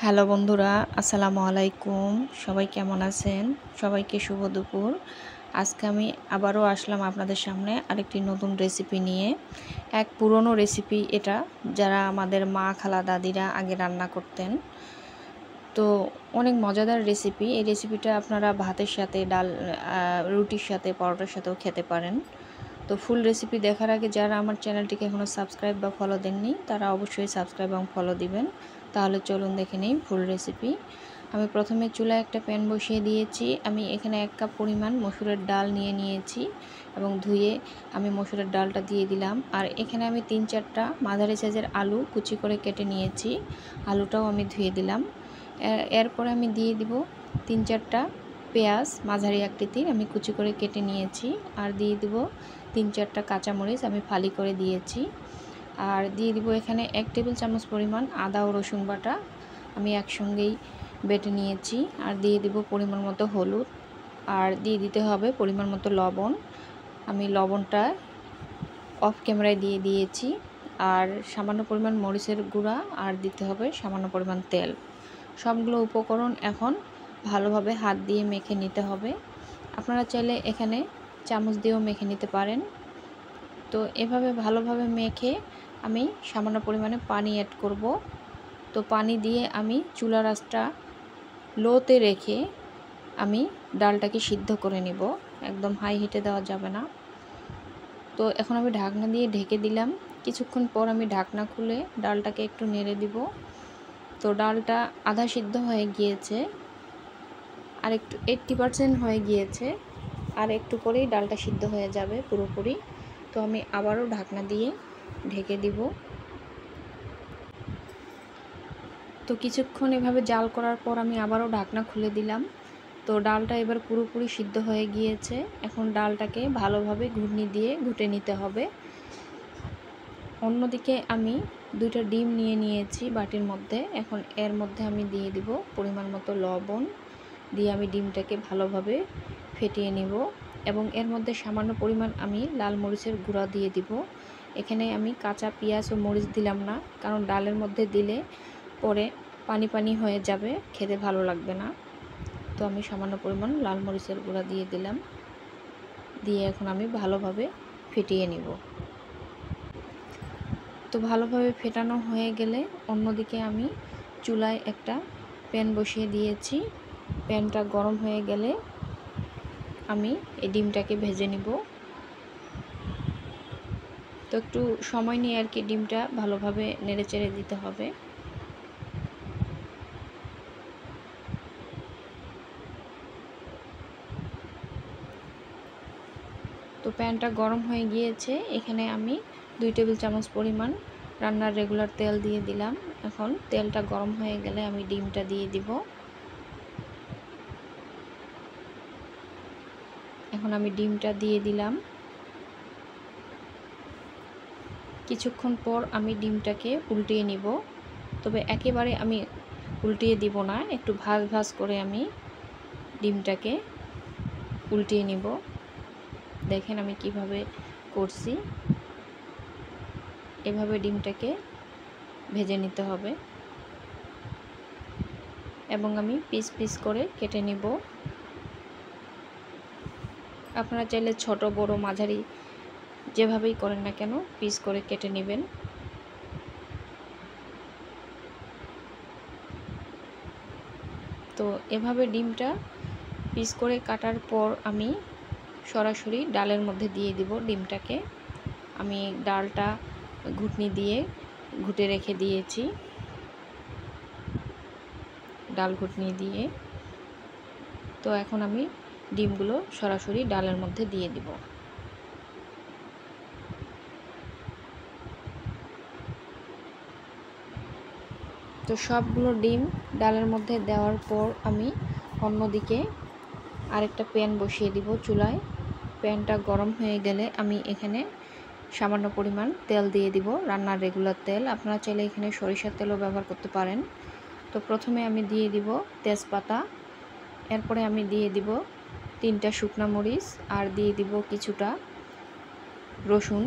Hello বন্ধুরা, আসসালামু আলাইকুম। সবাই কেমন আছেন? সবাইকে শুভ দুপুর। আজকে আমি আবারও আসলাম আপনাদের সামনে আরেকটি নতুন রেসিপি নিয়ে। এক পুরনো রেসিপি এটা, যারা আমাদের মা, খালা, দাদিরা আগে রান্না করতেন। তো অনেক মজাদার রেসিপি। এই রেসিপিটা আপনারা ভাতের সাথে, রুটির সাথে, পরোটার সাথেও খেতে পারেন। তো ফুল রেসিপি দেখার আগে যারা আমার চ্যানেলটিকে এখনও সাবস্ক্রাইব বা ফলো দেননি, তারা অবশ্যই সাবস্ক্রাইব এবং ফলো দিবেন। তাহলে চলুন দেখে নেই ফুল রেসিপি। আমি প্রথমে চুলায় একটা প্যান বসিয়ে দিয়েছি। আমি এখানে 1 কাপ পরিমাণ মসুরের ডাল নিয়েছি এবং ধুয়ে আমি মসুরের ডালটা দিয়ে দিলাম। আর এখানে আমি 3-4টা মাঝারি সাইজের আলু কুচি করে কেটে নিয়েছি। আলুটাও আমি ধুয়ে দিলাম। এরপরে আমি দিয়ে দিব 3-4টা পেঁয়াজ মাঝারি আকৃতির আমি কুচি করে কেটে নিয়েছি। আর দিয়ে দিব 3-4টা কাঁচামরিচ আমি ফালি করে দিয়েছি। আর দিয়ে দিব এখানে 1 টেবিল চামচ পরিমাণ আদা ও রসুন বাটা আমি একসঙ্গেই বেটে নিয়েছি। আর দিয়ে দিব পরিমাণ মতো হলুদ, আর দিয়ে দিতে হবে পরিমাণ মতো লবণ। আমি লবণটা অফ ক্যামেরায় দিয়ে দিয়েছি। আর সামান্য পরিমাণ মরিচের গুঁড়া, আর দিতে হবে সামান্য পরিমাণ তেল। সবগুলো উপকরণ এখন ভালোভাবে হাত দিয়ে মেখে নিতে হবে। আপনারা চাইলে এখানে চামচ দিয়েও মেখে নিতে পারেন। তো এভাবে ভালোভাবে মেখে আমি সামান্য পরিমাণে পানি অ্যাড করব। তো পানি দিয়ে আমি চুলার আঁচটা লোতে রেখে আমি ডালটাকে সিদ্ধ করে নিব। একদম হাই হিটে দেওয়া যাবে না। তো এখন আমি ঢাকনা দিয়ে ঢেকে দিলাম। কিছুক্ষণ পর আমি ঢাকনা খুলে ডালটাকে একটু নেড়ে দিব। তো ডালটা আধা সিদ্ধ হয়ে গিয়েছে, আর একটু 80% হয়ে গিয়েছে। আর একটু পরেই ডালটা সিদ্ধ হয়ে যাবে পুরোপুরি। তো আমি আবারও ঢাকনা দিয়ে ঢেকে দিব। তো কিছুক্ষণ এভাবে জাল করার পর আমি আবারও ঢাকনা খুলে দিলাম। তো ডালটা এবার পুরোপুরি সিদ্ধ হয়ে গিয়েছে। এখন ডালটাকে ভালোভাবে ঘুটনি দিয়ে ঘুটে নিতে হবে। অন্যদিকে আমি 2টা ডিম নিয়েছি বাটির মধ্যে। এখন এর মধ্যে আমি দিয়ে দিব পরিমাণ মতো লবণ, দিয়ে আমি ডিমটাকে ভালোভাবে ফেটিয়ে নিব। এবং এর মধ্যে সামান্য পরিমাণ আমি লাল মরিচের গুঁড়া দিয়ে দিব। এখানে আমি কাঁচা পেঁয়াজ ও মরিচ দিলাম না, কারণ ডালের মধ্যে দিলে পরে পানি পানি হয়ে যাবে, খেতে ভালো লাগবে না। তো আমি সামান্য পরিমাণ লাল মরিচের গুঁড়া দিয়ে দিলাম। দিয়ে এখন আমি ভালোভাবে ফেটিয়ে নিব। তো ভালোভাবে ফেটানো হয়ে গেলে অন্যদিকে আমি চুলায় একটা প্যান বসিয়ে দিয়েছি। প্যানটা গরম হয়ে গেলে আমি এই ডিমটাকে ভেজে নিব। তো একটু সময় নিয়ে আর কি ডিমটা ভালোভাবে নেড়েচেড়ে দিতে হবে। তো প্যানটা গরম হয়ে গিয়েছে। এখানে আমি 2 টেবিল চামচ পরিমাণ রান্নার রেগুলার তেল দিয়ে দিলাম। এখন তেলটা গরম হয়ে গেলে আমি ডিমটা দিয়ে দিব। এখন আমি ডিমটা দিয়ে দিলাম। কিছুক্ষণ পর আমি ডিমটাকে উল্টিয়ে নিব। তবে একেবারে আমি উল্টিয়ে দিব না, একটু ভাজ ভাজ করে আমি ডিমটাকে উল্টিয়ে নিব। দেখেন আমি কিভাবে করছি। এভাবে ডিমটাকে ভেজে নিতে হবে এবং আমি পিস পিস করে কেটে নিব। আপনারা চাইলে ছোট বড় মাঝারি যেভাবেই করেন না কেন পিস করে কেটে নেবেন। তো এভাবে ডিমটা পিস করে কাটার পর আমি সরাসরি ডালের মধ্যে দিয়ে দিব ডিমটাকে। আমি ডালটা ঘুটনি দিয়ে ঘুটে রেখে দিয়েছি, ডাল ঘুটনি দিয়ে। তো এখন আমি ডিমগুলো সরাসরি ডালের মধ্যে দিয়ে দিব। তো সবগুলো ডিম ডালের মধ্যে দেওয়ার পর আমি অন্যদিকে আরেকটা প্যান বসিয়ে দিব চুলায়। প্যানটা গরম হয়ে গেলে আমি এখানে সামান্য পরিমাণ তেল দিয়ে দিব, রান্নার রেগুলার তেল। আপনারা চাইলে এখানে সরিষার তেলও ব্যবহার করতে পারেন। তো প্রথমে আমি দিয়ে দিব তেজপাতা, এরপরে আমি দিয়ে দিব 3টা শুকনো মরিচ, আর দিয়ে দিব কিছুটা রসুন।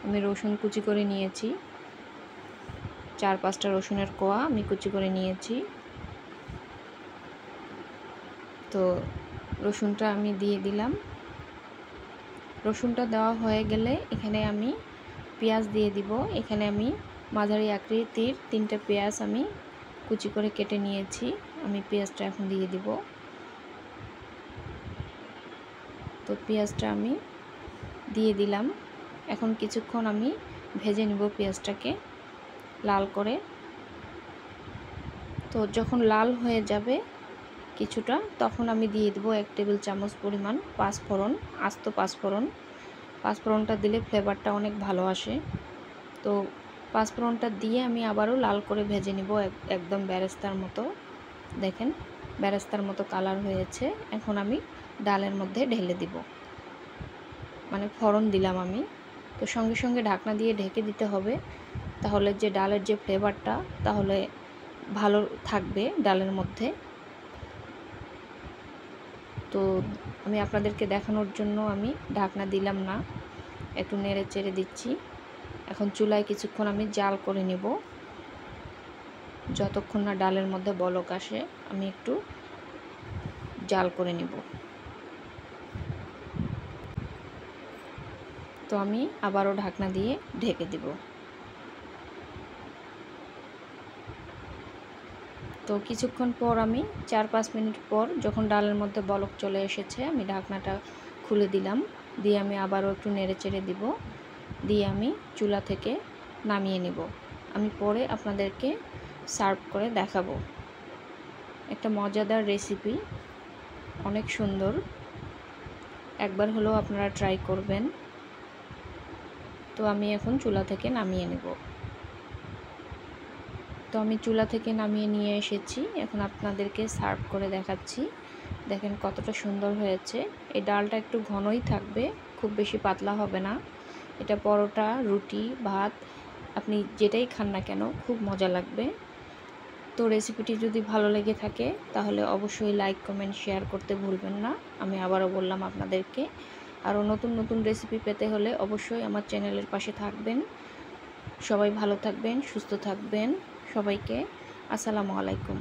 আমি রসুন কুচি করে নিয়েছি, 4-5টা রসুনের কোয়া আমি কুচি করে নিয়েছি। তো রসুনটা আমি দিয়ে দিলাম। রসুনটা দেওয়া হয়ে গেলে এখানে আমি পেঁয়াজ দিয়ে দিব। এখানে আমি মাঝারি আকৃতির 3টা পেঁয়াজ আমি কুচি করে কেটে নিয়েছি। আমি পেঁয়াজটা এখন দিয়ে দিব। তো পেঁয়াজটা আমি দিয়ে দিলাম। এখন কিছুক্ষণ আমি ভেজে নিব পেঁয়াজটাকে লাল করে। তো যখন লাল হয়ে যাবে কিছুটা, তখন আমি দিয়ে দেব 1 টেবিল চামচ পরিমাণ পাঁচফোড়ন, আস্ত পাঁচফোড়ন। পাঁচফোড়নটা দিলে ফ্লেভারটা অনেক ভালো আসে। তো পাঁচফোড়নটা দিয়ে আমি আবারও লাল করে ভেজে নিব একদম বেরেস্তার মতো। দেখেন বেরেস্তার মতো কালার হয়েছে। এখন আমি ডালের মধ্যে ঢেলে দিব, মানে ফোড়ন দিলাম আমি। তো সঙ্গে সঙ্গে ঢাকনা দিয়ে ঢেকে দিতে হবে, তাহলে যে ডালের যে ফ্লেভারটা তাহলে ভালো থাকবে ডালের মধ্যে। তো আমি আপনাদেরকে দেখানোর জন্য আমি ঢাকনা দিলাম না, একটু নেড়ে চেড়ে দিচ্ছি। এখন চুলায় কিছুক্ষণ আমি জাল করে নেব, যতক্ষণ না ডালের মধ্যে বলক আসে আমি একটু জাল করে নেব। তো আমি আবারও ঢাকনা দিয়ে ঢেকে দেব। তো কিছুক্ষণ পর আমি 4-5 মিনিট পর যখন ডালের মধ্যে বলক চলে এসেছে, আমি ঢাকনাটা খুলে দিলাম। দিয়ে আমি আবারও একটু নেড়ে চেড়ে দিব, দিয়ে আমি চুলা থেকে নামিয়ে নেব। আমি পরে আপনাদেরকে সার্ভ করে দেখাবো। একটা মজাদার রেসিপি, অনেক সুন্দর, একবার হলেও আপনারা ট্রাই করবেন। তো আমি এখন চুলা থেকে নামিয়ে নেব। তো আমি চুলা থেকে নামিয়ে নিয়ে এসেছি, এখন আপনাদেরকে সার্ভ করে দেখাচ্ছি। দেখেন কতটা সুন্দর হয়েছে। এই ডালটা একটু ঘনই থাকবে, খুব বেশি পাতলা হবে না। এটা পরোটা, রুটি, ভাত আপনি যেটাই খান না কেন খুব মজা লাগবে। তো রেসিপিটি যদি ভালো লেগে থাকে তাহলে অবশ্যই লাইক, কমেন্ট, শেয়ার করতে ভুলবেন না। আমি আবারও বললাম আপনাদেরকে, আরও নতুন নতুন রেসিপি পেতে হলে অবশ্যই আমার চ্যানেলের পাশে থাকবেন। সবাই ভালো থাকবেন, সুস্থ থাকবেন। সবাইকে আসসালামু আলাইকুম।